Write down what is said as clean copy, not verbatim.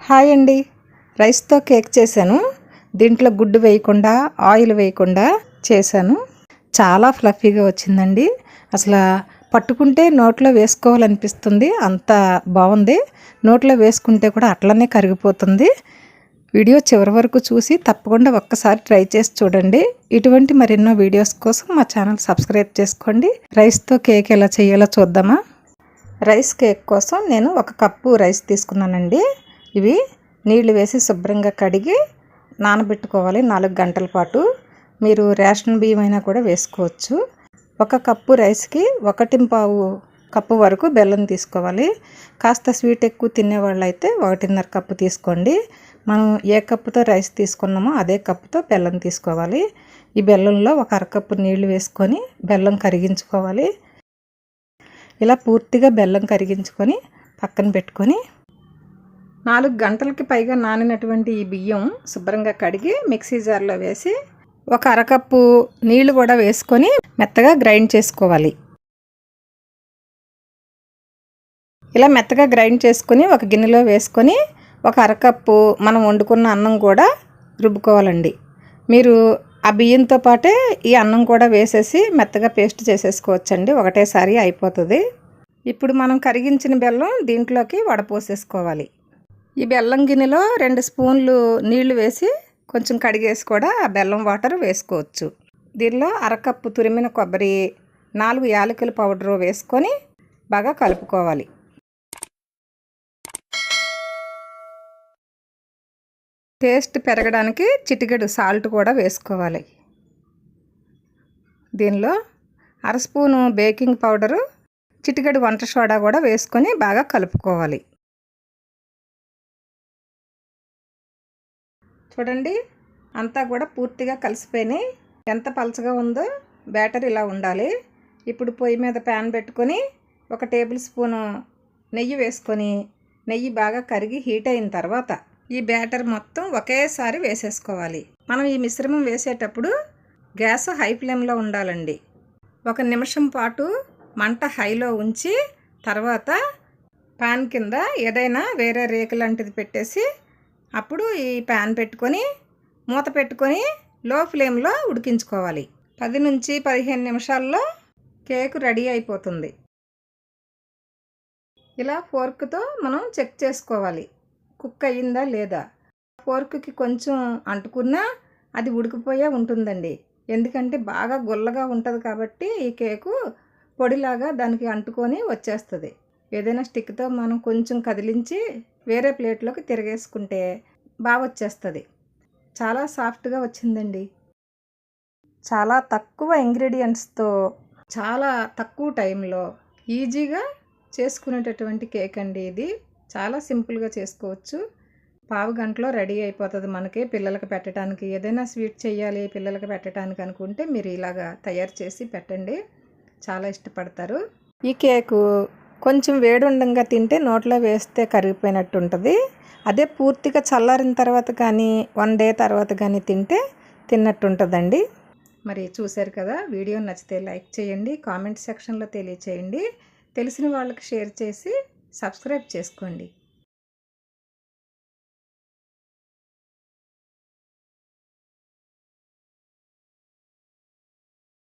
Hi అండి. రైస్తో cake చేశాను. దీంట్లో గుడ్డు వేయకుండా ఆయిల్ వేయకుండా చేశాను. చాలా ఫ్లఫీగా వచ్చిందండి. అసలు పట్టుకుంటే నోట్లో వేసుకోవాలనిపిస్తుంది, అంత బాగుంది. నోట్లో వేసుకుంటే కూడా అట్లనే కరిగిపోతుంది. వీడియో చివరి వరకు చూసి తప్పకుండా ఒక్కసారి ట్రై చేసి చూడండి. ఇటువంటి మరెన్నో వీడియోస్ కోసం మా ఛానల్ సబ్స్క్రైబ్ చేసుకోండి. రైస్తో కేక్ ఎలా చేయాలో చూద్దామా. రైస్ కేక్ కోసం నేను 1 కప్పు రైస్ తీసుకున్నానండి. ఇవి నీళ్లు వేసి శుభ్రంగా కడిగి నానబెట్టుకోవాలి 4 గంటల పాటు. మీరు రేషన్ బియ్యం అయినా కూడా వేసుకోవచ్చు. 1 కప్పు రైస్కి 1.25 కప్పు వరకు బెల్లం తీసుకోవాలి. కాస్త స్వీట్ ఎక్కువ తినేవాళ్ళు అయితే 1.5 కప్పు తీసుకోండి. మనం ఏ కప్పుతో రైస్ తీసుకున్నామో అదే కప్పుతో బెల్లం తీసుకోవాలి. ఈ బెల్లంలో 1 అరకప్పు నీళ్లు వేసుకొని బెల్లం కరిగించుకోవాలి. ఇలా పూర్తిగా బెల్లం కరిగించుకొని పక్కన పెట్టుకొని 4 గంటలకి పైగా నానినటువంటి ఈ బియ్యం శుభ్రంగా కడిగి మిక్సీ జార్లో వేసి 1 అరకప్పు నీళ్లు కూడా వేసుకొని మెత్తగా గ్రైండ్ చేసుకోవాలి. ఇలా మెత్తగా గ్రైండ్ చేసుకొని ఒక గిన్నెలో వేసుకొని 1 అరకప్పు మనం వండుకున్న అన్నం కూడా రుబ్బుకోవాలండి. మీరు ఆ బియ్యంతో పాటే ఈ అన్నం కూడా వేసేసి మెత్తగా పేస్ట్ చేసేసుకోవచ్చండి, ఒకటేసారి అయిపోతుంది. ఇప్పుడు మనం కరిగించిన బెల్లం దీంట్లోకి వడపోసేసుకోవాలి. ఈ బెల్లం గిన్నెలో 2 స్పూన్లు నీళ్లు వేసి కొంచెం కడిగేసి కూడా ఆ బెల్లం వాటర్ వేసుకోవచ్చు. దీనిలో అరకప్పు తురిమిన కొబ్బరి, 4 యాలకుల పౌడరు వేసుకొని బాగా కలుపుకోవాలి. టేస్ట్ పెరగడానికి చిటికెడు సాల్ట్ కూడా వేసుకోవాలి. దీనిలో 1 స్పూను బేకింగ్ పౌడరు, చిటికెడు వంట సోడా కూడా వేసుకొని బాగా కలుపుకోవాలి. చూడండి, అంతా కూడా పూర్తిగా కలిసిపోయినాయి. ఎంత పలచగా ఉందో బ్యాటర్ ఇలా ఉండాలి. ఇప్పుడు పొయ్యి మీద ప్యాన్ పెట్టుకొని 1 టేబుల్ స్పూను నెయ్యి వేసుకొని నెయ్యి బాగా కరిగి హీట్ అయిన తర్వాత ఈ బ్యాటర్ మొత్తం ఒకేసారి వేసేసుకోవాలి. మనం ఈ మిశ్రమం వేసేటప్పుడు గ్యాస్ హై ఫ్లేమ్లో ఉండాలండి. 1 నిమిషం పాటు మంట హైలో ఉంచి తర్వాత ప్యాన్ కింద ఏదైనా వేరే రేకు లాంటిది పెట్టేసి అప్పుడు ఈ ప్యాన్ పెట్టుకొని మూత పెట్టుకొని లో ఫ్లేమ్లో ఉడికించుకోవాలి. 10 నుంచి 15 నిమిషాల్లో కేక్ రెడీ అయిపోతుంది. ఇలా ఫోర్క్తో మనం చెక్ చేసుకోవాలి కుక్ అయ్యిందా లేదా. ఫోర్క్కి కొంచెం అంటుకున్నా అది ఉడికిపోయే ఉంటుందండి. ఎందుకంటే బాగా గుల్లగా ఉంటుంది కాబట్టి ఈ కేకు పొడిలాగా దానికి అంటుకొని వచ్చేస్తుంది. ఏదైనా స్టిక్తో మనం కొంచెం కదిలించి వేరే ప్లేట్లోకి తిరగేసుకుంటే బాగా వచ్చేస్తుంది. చాలా సాఫ్ట్గా వచ్చిందండి. చాలా తక్కువ ఇంగ్రీడియంట్స్తో చాలా తక్కువ టైంలో ఈజీగా చేసుకునేటటువంటి కేక్ అండి ఇది. చాలా సింపుల్గా చేసుకోవచ్చు. పావు గంటలో రెడీ అయిపోతుంది మనకి. పిల్లలకి పెట్టడానికి ఏదైనా స్వీట్ చేయాలి పిల్లలకి పెట్టడానికి అనుకుంటే మీరు ఇలాగా తయారు చేసి పెట్టండి, చాలా ఇష్టపడతారు. ఈ కేకు కొంచెం వేడి ఉండంగా తింటే నోట్లో వేస్తే కరిగిపోయినట్టు ఉంటుంది. అదే పూర్తిగా చల్లారిన తర్వాత కానీ 1 డే తర్వాత కానీ తింటే తిన్నట్టు ఉంటుందండి. మరి చూశారు కదా, వీడియో నచ్చితే లైక్ చేయండి, కామెంట్ సెక్షన్లో తెలియచేయండి, తెలిసిన వాళ్ళకి షేర్ చేసి సబ్స్క్రైబ్ చేసుకోండి.